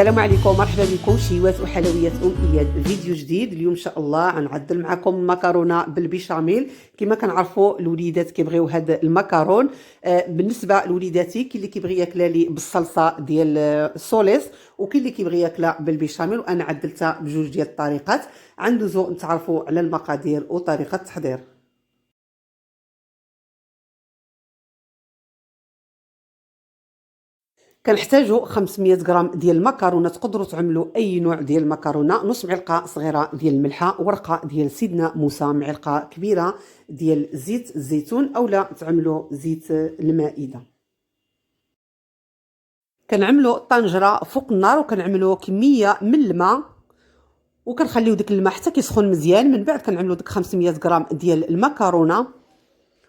السلام عليكم، مرحبا بكم شيوات وحلويات اياد. فيديو جديد اليوم ان شاء الله غنعدل معكم مكرونه بالبيشاميل. كما كنعرفوا الوليدات كيبغيو هذا المكرون. بالنسبه لوليداتي كاين اللي كيبغي ياكلها لي بالصلصه ديال السوليس، وكاين اللي كيبغي ياكلها بالبيشاميل، وانا عدلتها بجوج ديال الطريقات. غندوزو نتعرفوا على المقادير وطريقه التحضير. كنحتاجو 500 غرام ديال المكرونه. تقدروا تعملوا اي نوع ديال المكرونه. نص معلقه صغيره ديال الملحه، ورقه ديال سيدنا موسى، معلقه كبيره ديال زيت الزيتون، اولا تعملوا زيت المائده. كنعملوا طنجره فوق النار وكنعملوا كميه من الماء، وكنخليو داك الماء حتى كيسخن مزيان. من بعد كنعملوا داك 500 غرام ديال المكرونه،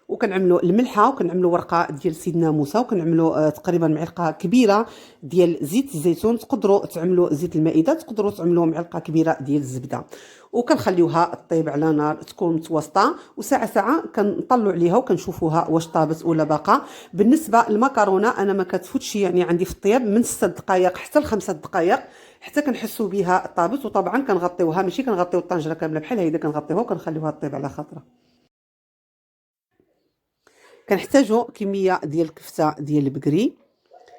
وكنعملوا الملحه، وكنعملوا ورقه ديال سيدنا موسى، وكنعملوا تقريبا معلقه كبيره ديال زيت الزيتون. تقدروا تعملوا زيت المائده، تقدروا تعملوا معلقه كبيره ديال الزبده، وكنخليوها طيب على نار تكون متوسطه. وساعه ساعه كنطلعوا عليها وكنشوفوها واش طابت ولا باقا. بالنسبه للمكرونه انا ما كتفوتش يعني عندي في الطياب من 6 دقائق حتى ل 5 دقائق حتى كنحسوا بها طابت. وطبعا كنغطيوها، ماشي كنغطيو الطنجره كامله بحال هيدا، كنغطيوها وكنخليوها طيب على خاطرها. كنحتاجو كميه ديال الكفته ديال البقري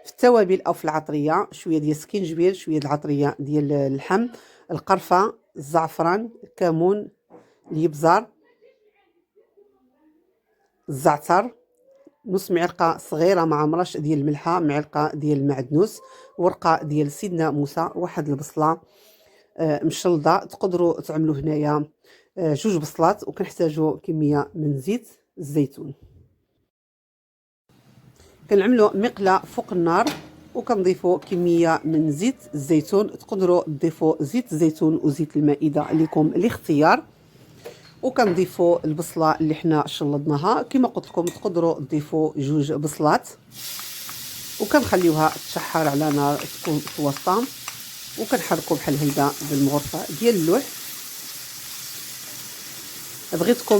في التوابل او في العطريه، شويه ديال السكينجبير، شويه د العطريه ديال اللحم، القرفه، الزعفران، الكمون، الابزار، الزعتر، نص معلقه صغيره مع مرش ديال الملحه، معلقه ديال المعدنوس، ورقه ديال سيدنا موسى، واحد البصله مشلضه. تقدروا تعملوا هنايا جوج بصلات. وكنحتاجوا كميه من زيت الزيتون. كنعملوا مقله فوق النار وكنضيفوا كميه من زيت الزيتون. تقدروا تضيفوا زيت الزيتون وزيت المائده لكم الاختيار. وكنضيفوا البصله اللي حنا شلضناها كما قلت لكم، تقدروا تضيفوا جوج بصلات، وكنخليوها تشحر على نار تكون متوسطه، وكنحركوا بحال هكذا بالمغرفه ديال اللوح. بغيتكم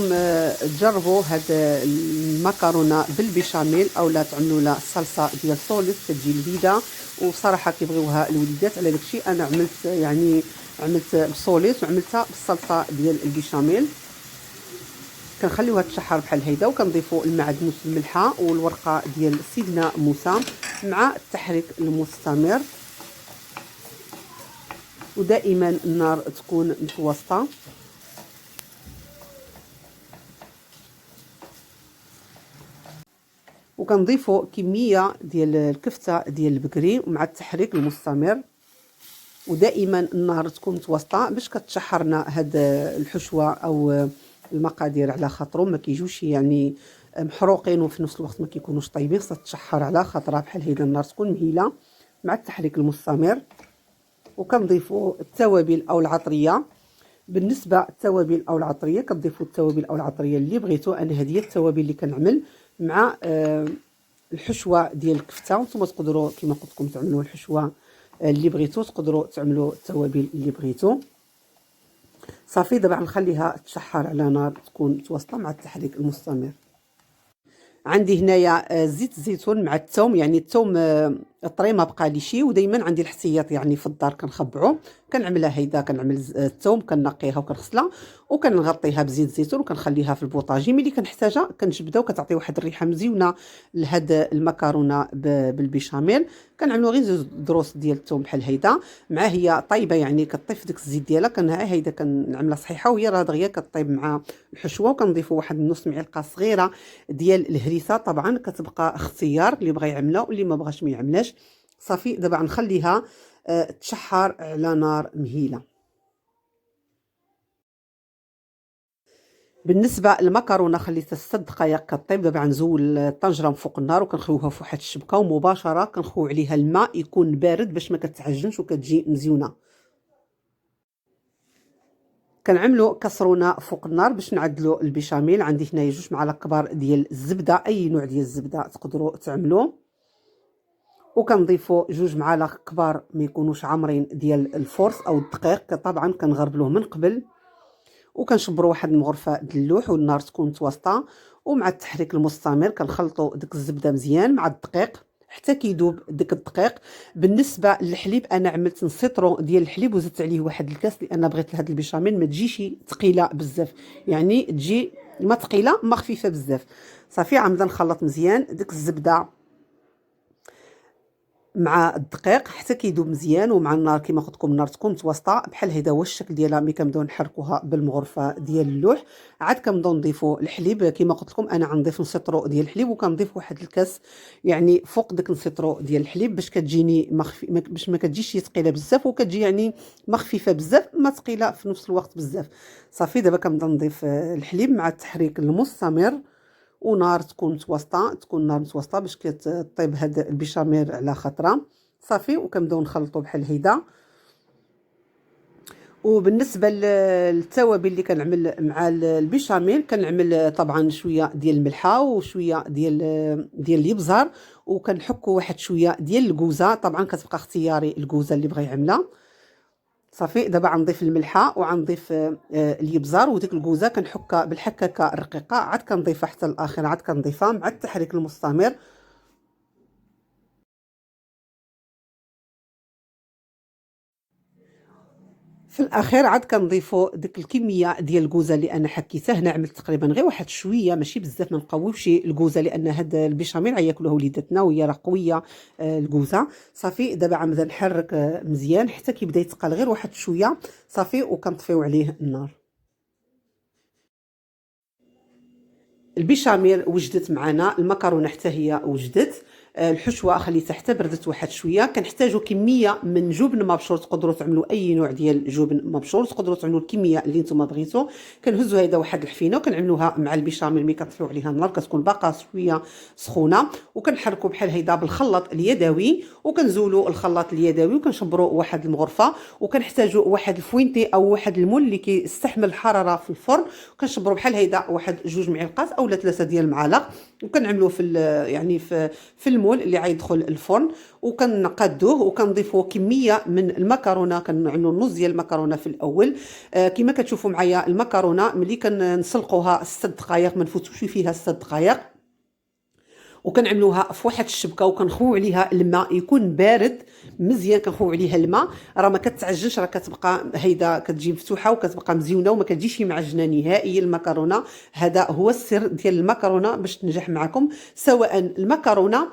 تجربوا هاد المكرونه بالبيشاميل، اولا تعملوا لها الصلصه ديال سوليس كتجي لذيذه، وصراحه كيبغيوها الوليدات. على داكشي انا عملت بالسوليس وعملتها بالصلصه ديال البيشاميل. كنخليوها تشحر بحال هيدا، وكنضيفوا المعدنوس الملحه والورقه ديال سيدنا موسى مع التحريك المستمر، ودائما النار تكون متوسطه. وكنضيفوا كميه ديال الكفته ديال البقري مع التحريك المستمر، ودائما النار تكون متوسطه باش كتشحرنا هاد الحشوه او المقادير على خاطرهم ما كيجوش يعني محروقين وفي نفس الوقت ما كيكونوش طيبين. خصها تشحر على خاطرها بحال هيدا، النار تكون مهيله مع التحريك المستمر. وكنضيفوا التوابل او العطريه. بالنسبه للتوابل او العطريه كتضيفوا التوابل او العطريه اللي بغيتو. انا هذه التوابل اللي كنعمل مع الحشوه ديال الكفته. وانتم تقدروا كما قلت لكم تعملوا الحشوه اللي بغيتو، تقدروا تعملوا التوابل اللي بغيتو. صافي دابا غنخليها تشحر على نار تكون متوسطه مع التحريك المستمر. عندي هنايا زيت الزيتون مع الثوم، يعني الثوم طري ما بقى لي شي، ودائما عندي الاحتياط يعني في الدار كنخبعو. كنعملها هيدا، كنعمل الثوم كنقيها وكنغسلها وكنغطيها بزيت الزيتون وكنخليها في البوطاجي. ملي كنحتاجها كنجبدها وكتعطي واحد الريحه مزيونه لهاد المكرونه بالبيشاميل. كنعملوا غير زوج دروس ديال الثوم بحال هيدا مع هي طايبه، يعني كطيب ديك الزيت ديالها. هيدا كنعملها صحيحه وهي راه دغيا كطيب مع الحشوه. وكنضيفوا واحد نص معلقه صغيره ديال الهريسه، طبعا كتبقى اختيار اللي بغى يعملها واللي ما بغاش ما يعملهاش. صافي دابا غنخليها تشحر على نار مهيله. بالنسبه للمكرونه خليتها 6 دقائق كطيب. دابا غنزول الطنجره من فوق النار وكنخويوها في واحد الشبكه، ومباشره كنخوي عليها الماء يكون بارد باش ما كتعجنش وكتجي مزيونه. كنعملوا كسرونه فوق النار باش نعدلوا البيشاميل. عندي هنايا 2 معالق كبار ديال الزبده، اي نوع ديال الزبده تقدروا تعملوا. وكنضيفوا 2 معالق كبار ما يكونوش عامرين ديال الفورس او الدقيق، طبعا كنغربلوه من قبل. وكنشبروا واحد المغرفه ديال اللوح والنار تكون متوسطه، ومع التحريك المستمر كنخلطوا ديك الزبده مزيان مع الدقيق حتى كيذوب داك الدقيق. بالنسبه للحليب انا عملت نص سيترو ديال الحليب وزدت عليه واحد الكاس، لان بغيت هاد البيشاميل ما تجيش ثقيله بزاف، يعني تجي ما ثقيله ما خفيفه بزاف. صافي غنبدا نخلط مزيان ديك الزبده مع الدقيق حتى كيذوب مزيان، ومع النار كما قلت لكم النار تكون متوسطه بحال هذا هو الشكل ديالها. ملي كنبداو نحركوها بالمغرفه ديال اللوح عاد كنبداو نضيفوا الحليب. كما قلت لكم انا غنضيف نص لتر ديال الحليب، وكنضيف واحد الكاس يعني فوق داك نص لتر ديال الحليب باش كتجيني باش ما كتجيش ثقيله بزاف، وكتجي يعني ما خفيفه بزاف ما ثقيله في نفس الوقت بزاف. صافي دابا كنبدا نضيف الحليب مع التحريك المستمر، ونار تكون متوسطه، تكون نار متوسطه باش كطيب هاد البيشاميل على خطره. صافي وكنبداو نخلطوا بحال هيدا. وبالنسبه للتوابل اللي كنعمل مع البيشاميل كنعمل طبعا شويه ديال الملحه وشويه ديال الابزار، وكنحكوا واحد شويه ديال الكوزه، طبعا كتبقى اختياري الكوزه اللي بغى يعملها. صافي دابا غنضيف الملحه وغنضيف الابزار، وديك الكوزه كنحكها بالحكاكه الرقيقه، عاد كنضيفها حتى الاخر، عاد كنضيفها مع التحريك المستمر. في الاخير عاد كنضيفوا ديك الكميه ديال الكوزه اللي انا حكيتها. هنا عملت تقريبا غير واحد شويه ماشي بزاف، ما نقويوش الكوزه لان هاد البيشاميل غياكلوها وليداتنا وهي راه قويه الكوزه. صافي دابا غنبدا نحرك مزيان حتى كيبدا يتقل غير واحد شويه. صافي وكنطفيو عليه النار. البيشاميل وجدت معنا، المكرونه حتى هي وجدت، الحشوه خليتها حتى بردت واحد شويه. كنحتاجوا كميه من جبن مبشور، تقدروا تعملوا اي نوع ديال جبن مبشور، تقدروا تعملوا الكميه اللي نتوما بغيتو. كنهزوا هيدا واحد الحفينه وكنعملوها مع البيشاميل. ملي كطفيو عليها النار كتكون باقا شويه سخونه، وكنحركوا بحال هيدا بالخلاط اليدوي، وكنزولوا الخلاط اليدوي وكنشبروا واحد المغرفه. وكنحتاجوا واحد الفوينتي او واحد المول اللي كيستحمل الحراره في الفرن، وكنشبروا بحال هيدا واحد 2 معالق او 3 ديال المعالق، وكنعملوه يعني في المول اللي غيدخل الفرن، وكنقادوه وكنضيفوا كميه من المكرونه. كنعملوا نص ديال المكرونه في الاول. كما كتشوفوا معايا المكرونه ملي كنسلقوها 6 دقائق ما نفوتوش فيها 6 دقائق، وكنعملوها في واحد الشبكه وكنخويو عليها الماء يكون بارد مزيان. كنخويو عليها الماء راه ما كتعجنش، راه كتبقى هيدا كتجي مفتوحه وكتبقى مزيونه وما كتجيش معجنه نهائيا المكرونه. هذا هو السر ديال المكرونه باش تنجح معكم، سواء المكرونه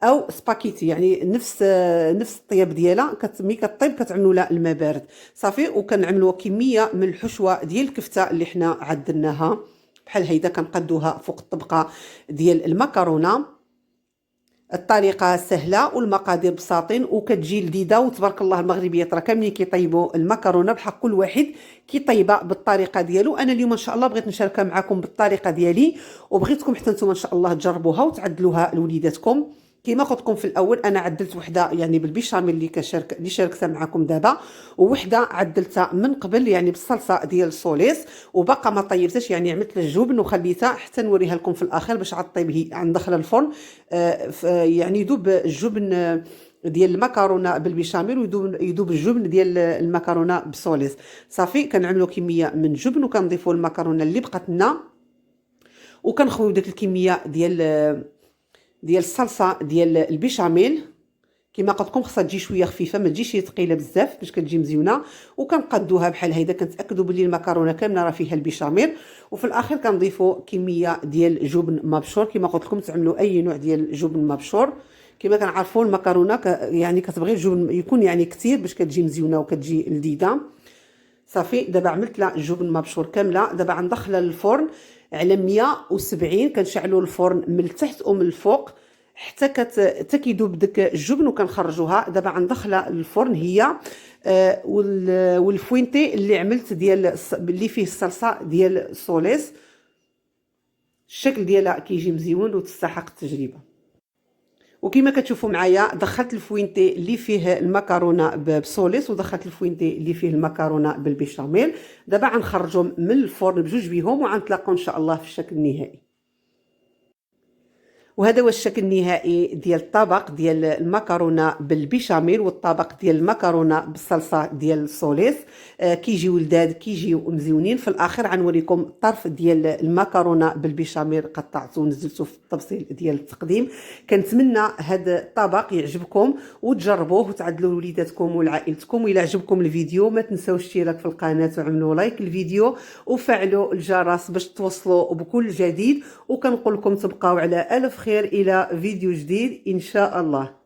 او سباكيتي، يعني نفس الطياب ديالها. ملي كطيب كتعملوا لها الماء بارد. صافي وكنعملوا كميه من الحشوه ديال الكفته اللي حنا عدلناها بحال هيدا، كنقدوها فوق الطبقه ديال المكرونه. الطريقه سهله والمقادير بساطين وكتجي لذيذه، وتبارك الله المغربيات راه كاملين كيطيبوا المكرونه بحق كل واحد كيطيبها بالطريقه ديالو. انا اليوم ان شاء الله بغيت نشاركها معكم بالطريقه ديالي، وبغيتكم حتى نتوما ان شاء الله تجربوها وتعدلوها لوليداتكم. كما قلت لكم في الاول انا عدلت وحده يعني بالبيشاميل اللي شاركتها معكم دابا، ووحده عدلتها من قبل يعني بالصلصه ديال السوليس، وباقا ما طيبتش يعني عملت الجبن وخليتها حتى نوريها لكم في الاخر باش عاد طيب هي ندخل الفرن. يعني يذوب الجبن ديال المكرونه بالبيشاميل ويذوب الجبن ديال المكرونه بسوليس. صافي كنعملوا كميه من الجبن وكنضيفوا المكرونه اللي بقات لنا، وكنخويو ديك الكميه ديال الصلصه ديال البيشاميل. كما قلت لكم خصها تجي شويه خفيفه ما تجيش ثقيله بزاف باش كتجي مزيونه، وكنقادوها بحال هيدا. كنتاكدوا بلي المكرونه كامله راه فيها البيشاميل، وفي الاخير كنضيفوا كميه ديال جبن مبشور. كما قلت لكم تعملوا اي نوع ديال جبن مبشور. كما كنعرفوا المكرونه يعني كتبغي الجبن يكون يعني كثير باش كتجي مزيونه وكتجي لذيذه. صافي دابا عملت لها الجبن مبشور كامله. دابا غندخلها للفرن على 170، كنشعلوا الفرن من التحت ومن الفوق حتى كيذوب داك الجبن وكنخرجوها. دابا غندخلها للفرن هي والفوينتي اللي عملت ديال اللي فيه الصلصه ديال السوليس. الشكل ديالها كيجي مزيون وتستحق التجربه. وكما كتشوفوا معايا دخلت الفوينتي اللي فيه المكرونه بسوليس ودخلت الفوينتي اللي فيه المكرونه بالبيشاميل. دابا غنخرجهم من الفرن بجوج بيهم وغنتلاقاو ان شاء الله في الشكل النهائي. وهذا هو الشكل النهائي ديال الطبق ديال المكرونه بالبيشاميل والطبق ديال المكرونه بالصلصه ديال السوليس. كيجيو لذاذ، كيجيو مزيونين. في الاخر غنوريكم الطرف ديال المكرونه بالبيشاميل قطعته ونزلته في التبصيل ديال التقديم. كنتمنى هذا الطبق يعجبكم وتجربوه وتعدلوا لوليداتكم ولعائلتكم. والى عجبكم الفيديو ما تنساوش الاشتراك في القناه وعملوا لايك الفيديو وفعلوا الجرس باش توصلوا بكل جديد. وكنقول لكم تبقاو على الف خير الى فيديو جديد ان شاء الله.